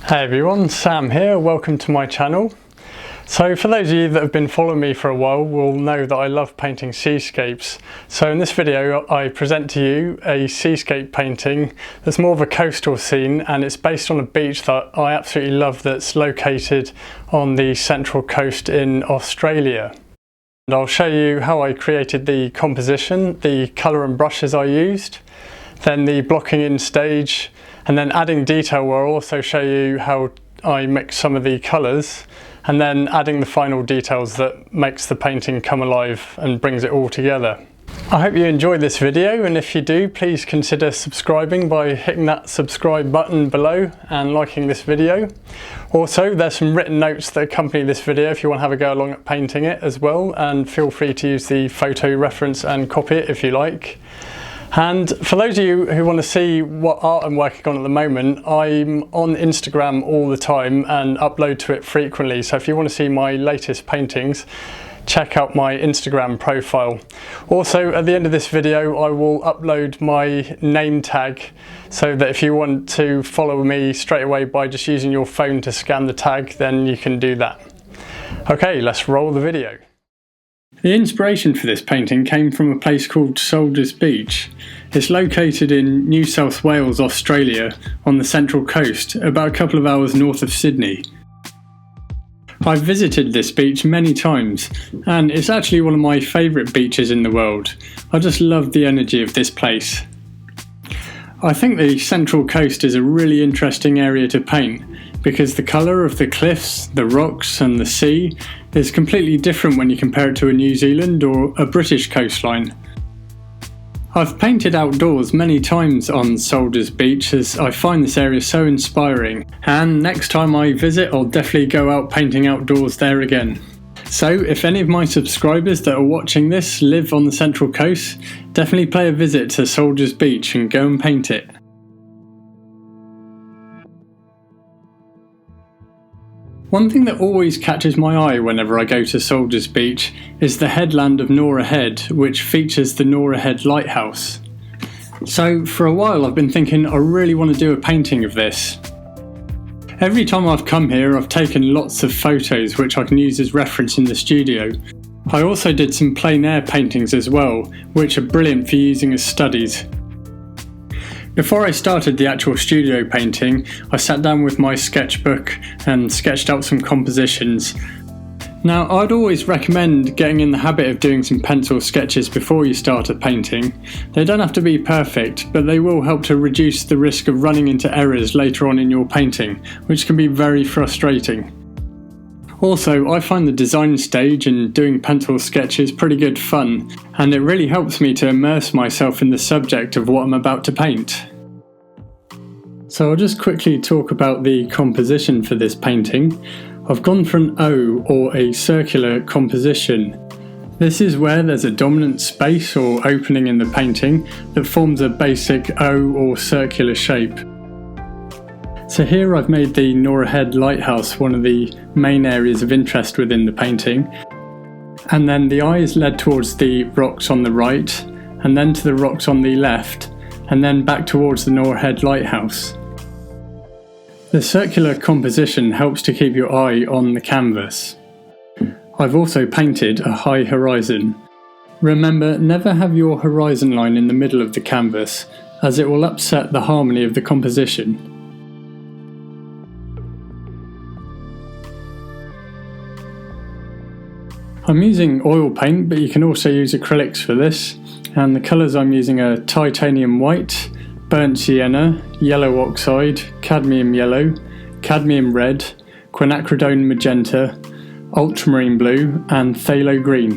Hey everyone, Sam here, welcome to my channel. So for those of you that have been following me for a while will know that I love painting seascapes. So in this video I present to you a seascape painting that's more of a coastal scene, and it's based on a beach that I absolutely love that's located on the central coast in Australia. And I'll show you how I created the composition, the colour and brushes I used, then the blocking in stage, and then adding detail where I'll also show you how I mix some of the colours, and then adding the final details that makes the painting come alive and brings it all together. I hope you enjoyed this video, and if you do, please consider subscribing by hitting that subscribe button below and liking this video. Also, there's some written notes that accompany this video if you want to have a go along at painting it as well, and feel free to use the photo reference and copy it if you like. And for those of you who want to see what art I'm working on at the moment, I'm on Instagram all the time and upload to it frequently. So if you want to see my latest paintings, check out my Instagram profile. Also, at the end of this video, I will upload my name tag so that if you want to follow me straight away by just using your phone to scan the tag, then you can do that. Okay, let's roll the video. The inspiration for this painting came from a place called Soldiers Beach. It's located in New South Wales, Australia, on the central coast, about a couple of hours north of Sydney. I've visited this beach many times, and it's actually one of my favourite beaches in the world. I just love the energy of this place. I think the central coast is a really interesting area to paint, because the colour of the cliffs, the rocks and the sea is completely different when you compare it to a New Zealand or a British coastline. I've painted outdoors many times on Soldiers Beach as I find this area so inspiring, and next time I visit I'll definitely go out painting outdoors there again. So if any of my subscribers that are watching this live on the Central Coast, definitely pay a visit to Soldiers Beach and go and paint it. One thing that always catches my eye whenever I go to Soldiers Beach is the headland of Norah Head, which features the Norah Head lighthouse. So for a while I've been thinking I really want to do a painting of this. Every time I've come here I've taken lots of photos which I can use as reference in the studio. I also did some plein air paintings as well, which are brilliant for using as studies. Before I started the actual studio painting, I sat down with my sketchbook and sketched out some compositions. Now, I'd always recommend getting in the habit of doing some pencil sketches before you start a painting. They don't have to be perfect, but they will help to reduce the risk of running into errors later on in your painting, which can be very frustrating. Also, I find the design stage and doing pencil sketches pretty good fun, and it really helps me to immerse myself in the subject of what I'm about to paint. So I'll just quickly talk about the composition for this painting. I've gone for an O, or a circular composition. This is where there's a dominant space or opening in the painting that forms a basic O or circular shape. So here I've made the Norah Head lighthouse one of the main areas of interest within the painting, and then the eye is led towards the rocks on the right, and then to the rocks on the left, and then back towards the Norah Head lighthouse. The circular composition helps to keep your eye on the canvas. I've also painted a high horizon. Remember, never have your horizon line in the middle of the canvas, as it will upset the harmony of the composition. I'm using oil paint, but you can also use acrylics for this, and the colours I'm using are titanium white, burnt sienna, yellow oxide, cadmium yellow, cadmium red, quinacridone magenta, ultramarine blue and phthalo green.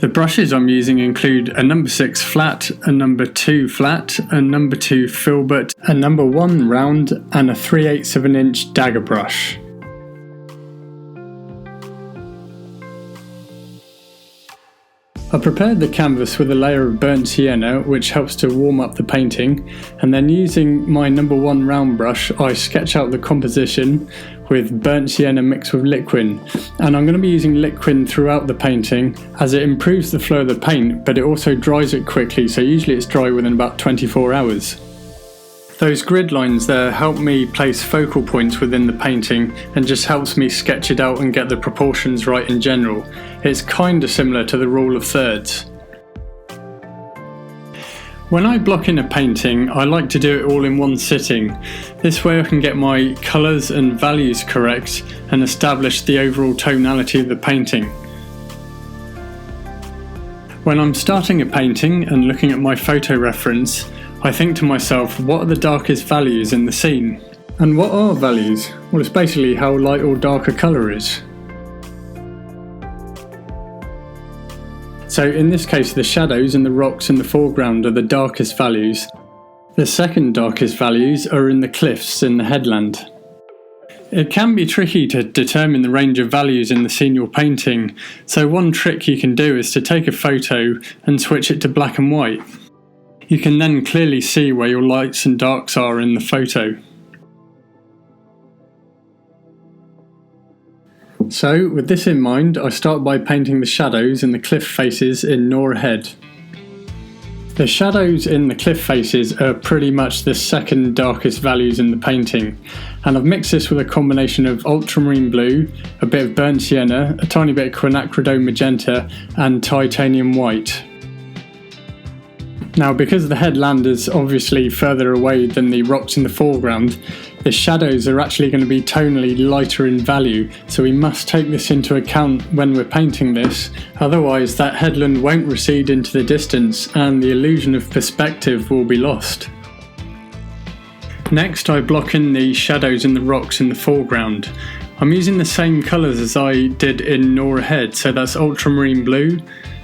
The brushes I'm using include a number 6 flat, a number 2 flat, a number 2 filbert, a number 1 round and a 3/8 of an inch dagger brush. I prepared the canvas with a layer of burnt sienna, which helps to warm up the painting, and then using my number 1 round brush I sketch out the composition with burnt sienna mixed with liquid, and I'm going to be using liquid throughout the painting as it improves the flow of the paint, but it also dries it quickly, so usually it's dry within about 24 hours. Those grid lines there help me place focal points within the painting and just helps me sketch it out and get the proportions right in general. It's kinda similar to the rule of thirds. When I block in a painting, I like to do it all in one sitting. This way I can get my colours and values correct and establish the overall tonality of the painting. When I'm starting a painting and looking at my photo reference, I think to myself, what are the darkest values in the scene? And what are values? Well, it's basically how light or dark a colour is. So in this case, the shadows and the rocks in the foreground are the darkest values. The second darkest values are in the cliffs in the headland. It can be tricky to determine the range of values in the scene you're painting, so one trick you can do is to take a photo and switch it to black and white. You can then clearly see where your lights and darks are in the photo. So, with this in mind, I start by painting the shadows and the cliff faces in Norah Head. The shadows in the cliff faces are pretty much the second darkest values in the painting, and I've mixed this with a combination of ultramarine blue, a bit of burnt sienna, a tiny bit of quinacridone magenta and titanium white. Now, because the headland is obviously further away than the rocks in the foreground, the shadows are actually going to be tonally lighter in value, so we must take this into account when we're painting this, otherwise that headland won't recede into the distance and the illusion of perspective will be lost. Next, I block in the shadows in the rocks in the foreground. I'm using the same colours as I did in Norah Head, so that's ultramarine blue,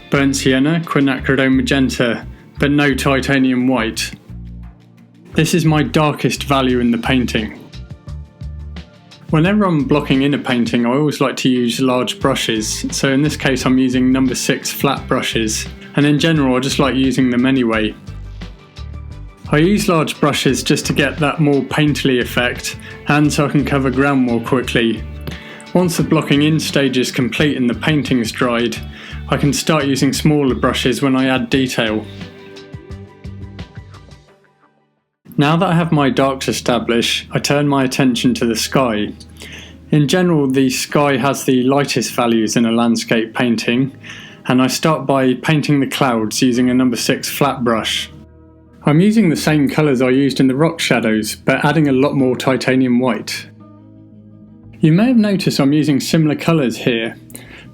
burnt sienna, quinacridone magenta, but no titanium white. This is my darkest value in the painting. Whenever I'm blocking in a painting, I always like to use large brushes, so in this case I'm using number 6 flat brushes, and in general I just like using them anyway. I use large brushes just to get that more painterly effect, and so I can cover ground more quickly. Once the blocking in stage is complete and the painting's dried, I can start using smaller brushes when I add detail. Now that I have my darks established, I turn my attention to the sky. In general, the sky has the lightest values in a landscape painting, and I start by painting the clouds using a number 6 flat brush. I'm using the same colours I used in the rock shadows, but adding a lot more titanium white. You may have noticed I'm using similar colours here.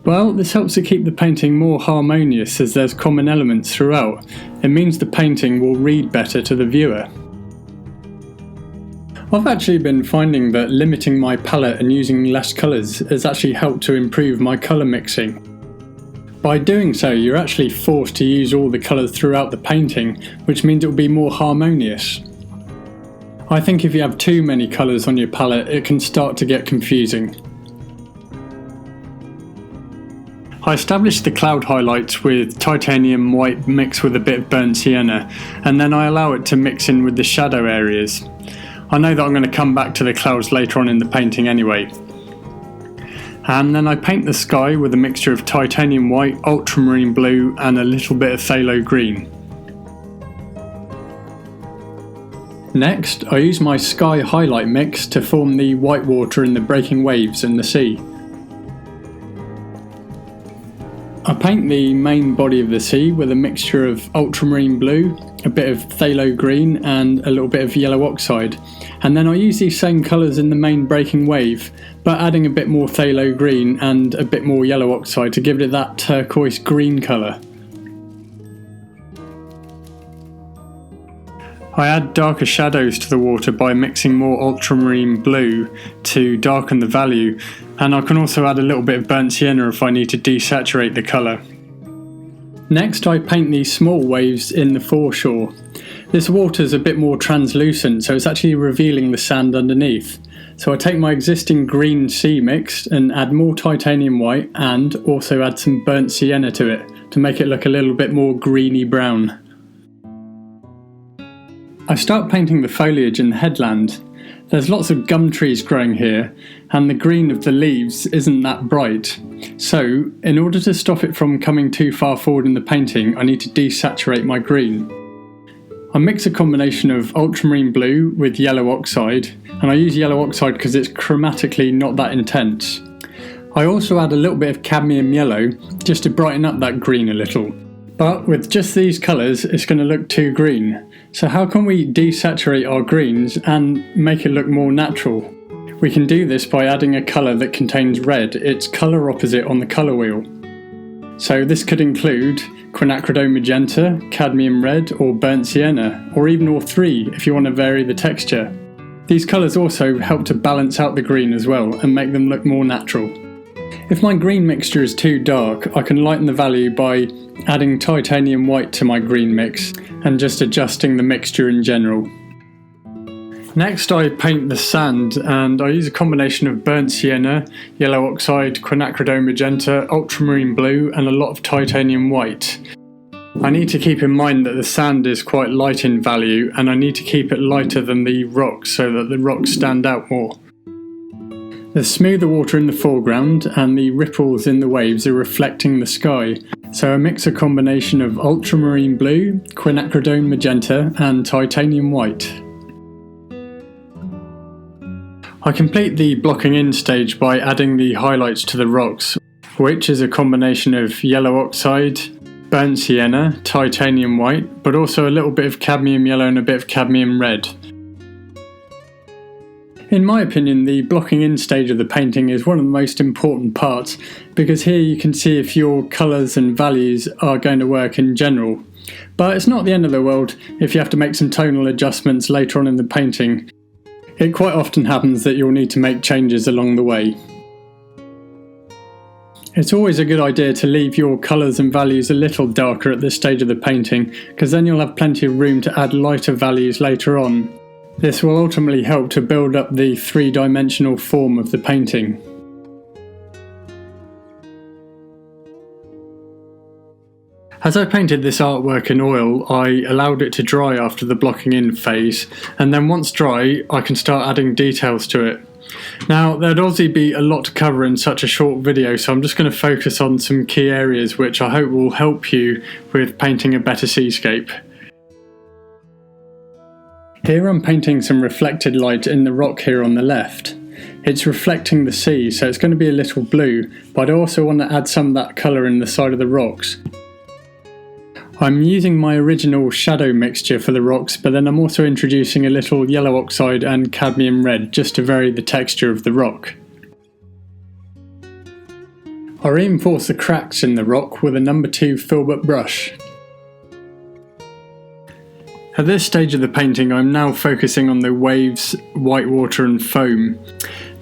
Well, this helps to keep the painting more harmonious as there's common elements throughout. It means the painting will read better to the viewer. I've actually been finding that limiting my palette and using less colours has actually helped to improve my colour mixing. By doing so, you're actually forced to use all the colours throughout the painting, which means it will be more harmonious. I think if you have too many colours on your palette, it can start to get confusing. I established the cloud highlights with titanium white mixed with a bit of burnt sienna, and then I allow it to mix in with the shadow areas. I know that I'm going to come back to the clouds later on in the painting anyway. And then I paint the sky with a mixture of titanium white, ultramarine blue and a little bit of phthalo green. Next, I use my sky highlight mix to form the white water in the breaking waves in the sea. I paint the main body of the sea with a mixture of ultramarine blue, a bit of phthalo green and a little bit of yellow oxide, and then I use these same colours in the main breaking wave, but adding a bit more phthalo green and a bit more yellow oxide to give it that turquoise green colour. I add darker shadows to the water by mixing more ultramarine blue to darken the value, and I can also add a little bit of burnt sienna if I need to desaturate the colour. Next, I paint these small waves in the foreshore. This water is a bit more translucent, so it's actually revealing the sand underneath. So I take my existing green sea mix and add more titanium white and also add some burnt sienna to it to make it look a little bit more greeny brown. I start painting the foliage in the headland. There's lots of gum trees growing here, and the green of the leaves isn't that bright. So, in order to stop it from coming too far forward in the painting, I need to desaturate my green. I mix a combination of ultramarine blue with yellow oxide, and I use yellow oxide because it's chromatically not that intense. I also add a little bit of cadmium yellow just to brighten up that green a little. But with just these colours it's going to look too green. So how can we desaturate our greens and make it look more natural? We can do this by adding a colour that contains red, its colour opposite on the colour wheel. So this could include quinacridone magenta, cadmium red or burnt sienna, or even all three if you want to vary the texture. These colours also help to balance out the green as well and make them look more natural. If my green mixture is too dark, I can lighten the value by adding titanium white to my green mix and just adjusting the mixture in general. Next I paint the sand, and I use a combination of burnt sienna, yellow oxide, quinacridone magenta, ultramarine blue and a lot of titanium white. I need to keep in mind that the sand is quite light in value, and I need to keep it lighter than the rocks so that the rocks stand out more. The smoother water in the foreground and the ripples in the waves are reflecting the sky, so I mix a combination of ultramarine blue, quinacridone magenta and titanium white. I complete the blocking in stage by adding the highlights to the rocks, which is a combination of yellow oxide, burnt sienna, titanium white, but also a little bit of cadmium yellow and a bit of cadmium red. In my opinion, the blocking in stage of the painting is one of the most important parts, because here you can see if your colours and values are going to work in general. But it's not the end of the world if you have to make some tonal adjustments later on in the painting. It quite often happens that you'll need to make changes along the way. It's always a good idea to leave your colours and values a little darker at this stage of the painting, because then you'll have plenty of room to add lighter values later on. This will ultimately help to build up the three-dimensional form of the painting. As I painted this artwork in oil, I allowed it to dry after the blocking in phase, and then once dry I can start adding details to it. Now there'd obviously be a lot to cover in such a short video, so I'm just going to focus on some key areas which I hope will help you with painting a better seascape. Here I'm painting some reflected light in the rock here on the left. It's reflecting the sea, so it's going to be a little blue, but I also want to add some of that colour in the side of the rocks. I'm using my original shadow mixture for the rocks, but then I'm also introducing a little yellow oxide and cadmium red just to vary the texture of the rock. I reinforce the cracks in the rock with a number 2 filbert brush. At this stage of the painting I'm now focusing on the waves, white water and foam.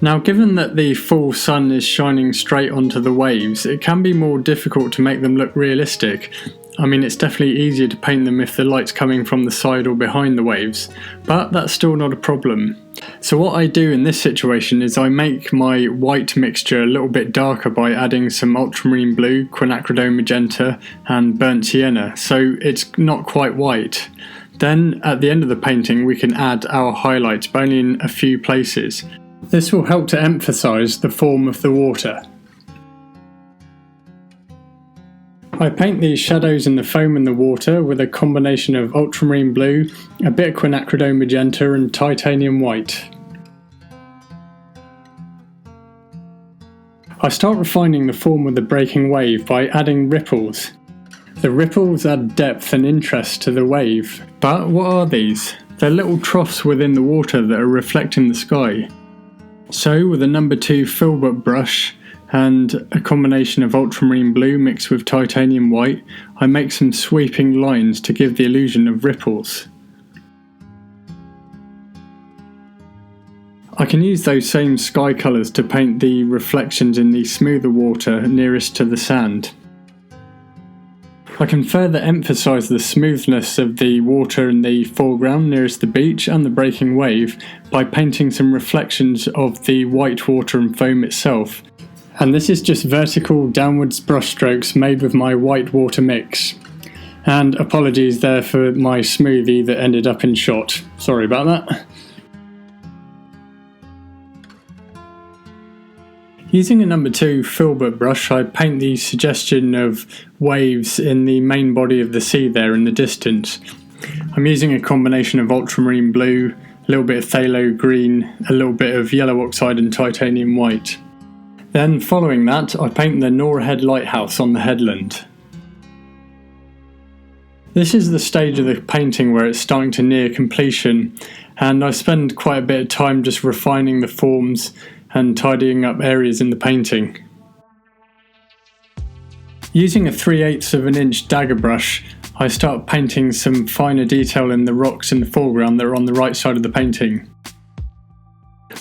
Now given that the full sun is shining straight onto the waves, it can be more difficult to make them look realistic. I mean, it's definitely easier to paint them if the light's coming from the side or behind the waves, but that's still not a problem. So what I do in this situation is I make my white mixture a little bit darker by adding some ultramarine blue, quinacridone magenta and burnt sienna, so it's not quite white. Then at the end of the painting we can add our highlights, but only in a few places. This will help to emphasise the form of the water. I paint these shadows in the foam and the water with a combination of ultramarine blue, a bit of quinacridone magenta and titanium white. I start refining the form of the breaking wave by adding ripples. The ripples add depth and interest to the wave. But what are these? They're little troughs within the water that are reflecting the sky. So with a number 2 filbert brush and a combination of ultramarine blue mixed with titanium white, I make some sweeping lines to give the illusion of ripples. I can use those same sky colours to paint the reflections in the smoother water nearest to the sand. I can further emphasise the smoothness of the water in the foreground nearest the beach and the breaking wave by painting some reflections of the white water and foam itself. And this is just vertical downwards brush strokes made with my white water mix. And apologies there for my smoothie that ended up in shot. Sorry about that. Using a number 2 filbert brush, I paint the suggestion of waves in the main body of the sea there in the distance. I'm using a combination of ultramarine blue, a little bit of phthalo green, a little bit of yellow oxide and titanium white. Then following that, I paint the Norah Head lighthouse on the headland. This is the stage of the painting where it's starting to near completion, and I spend quite a bit of time just refining the forms and tidying up areas in the painting. Using a 3/8 of an inch dagger brush, I start painting some finer detail in the rocks in the foreground that are on the right side of the painting.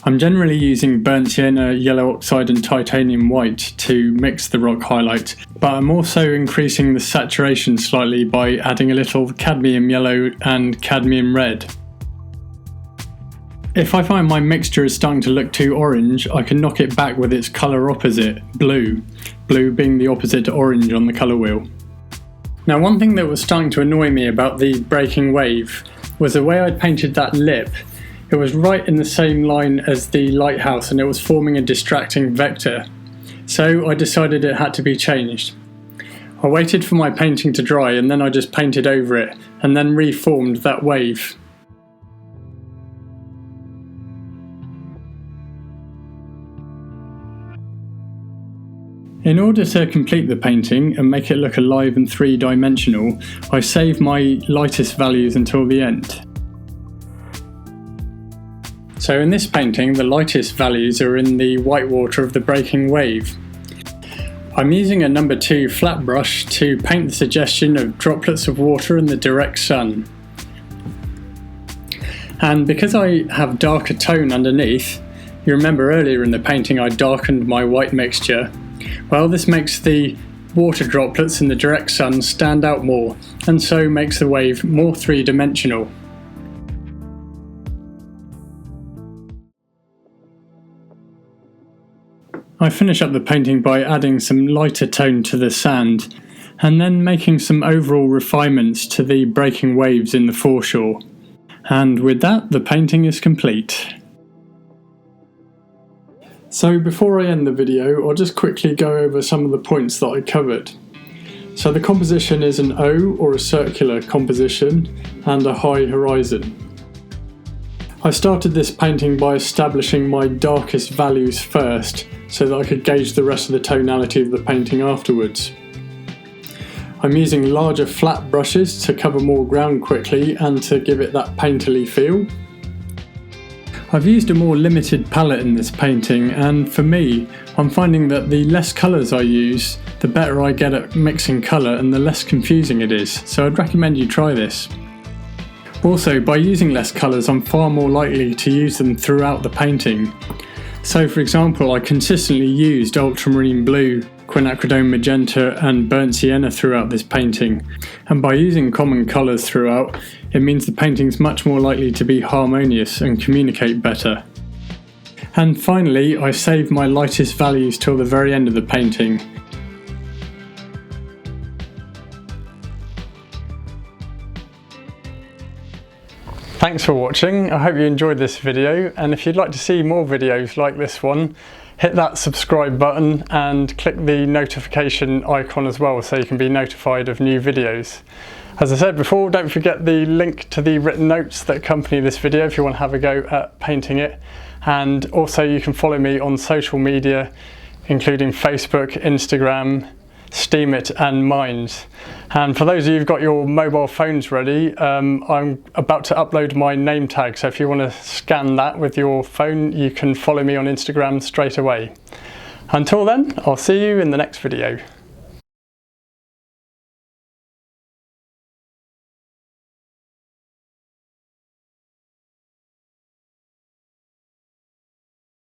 I'm generally using burnt sienna, yellow oxide and titanium white to mix the rock highlight, but I'm also increasing the saturation slightly by adding a little cadmium yellow and cadmium red. If I find my mixture is starting to look too orange, I can knock it back with its colour opposite, blue. Blue being the opposite to orange on the colour wheel. Now, one thing that was starting to annoy me about the breaking wave was the way I painted that lip. It was right in the same line as the lighthouse and it was forming a distracting vector. So I decided it had to be changed. I waited for my painting to dry and then I just painted over it and then reformed that wave. In order to complete the painting and make it look alive and three-dimensional, I saved my lightest values until the end. So in this painting, the lightest values are in the white water of the breaking wave. I'm using a number 2 flat brush to paint the suggestion of droplets of water in the direct sun. And because I have darker tone underneath, you remember earlier in the painting I darkened my white mixture. Well, this makes the water droplets in the direct sun stand out more, and so makes the wave more three-dimensional. I finish up the painting by adding some lighter tone to the sand, and then making some overall refinements to the breaking waves in the foreshore. And with that, the painting is complete. So before I end the video, I'll just quickly go over some of the points that I covered. So the composition is an O or a circular composition and a high horizon. I started this painting by establishing my darkest values first, so that I could gauge the rest of the tonality of the painting afterwards. I'm using larger flat brushes to cover more ground quickly and to give it that painterly feel. I've used a more limited palette in this painting, and for me, I'm finding that the less colours I use, the better I get at mixing colour and the less confusing it is, so I'd recommend you try this. Also, by using less colours, I'm far more likely to use them throughout the painting. So for example, I consistently used ultramarine blue, quinacridone magenta and burnt sienna throughout this painting, and by using common colours throughout, it means the painting's much more likely to be harmonious and communicate better. And finally, I saved my lightest values till the very end of the painting. Thanks for watching. I hope you enjoyed this video, and if you'd like to see more videos like this one, hit that subscribe button and click the notification icon as well so you can be notified of new videos. As I said before, don't forget the link to the written notes that accompany this video if you want to have a go at painting it, and also you can follow me on social media including Facebook, Instagram, Steemit and Minds. And for those of you who've got your mobile phones ready, I'm about to upload my name tag, so if you want to scan that with your phone you can follow me on Instagram straight away. Until then, I'll see you in the next video.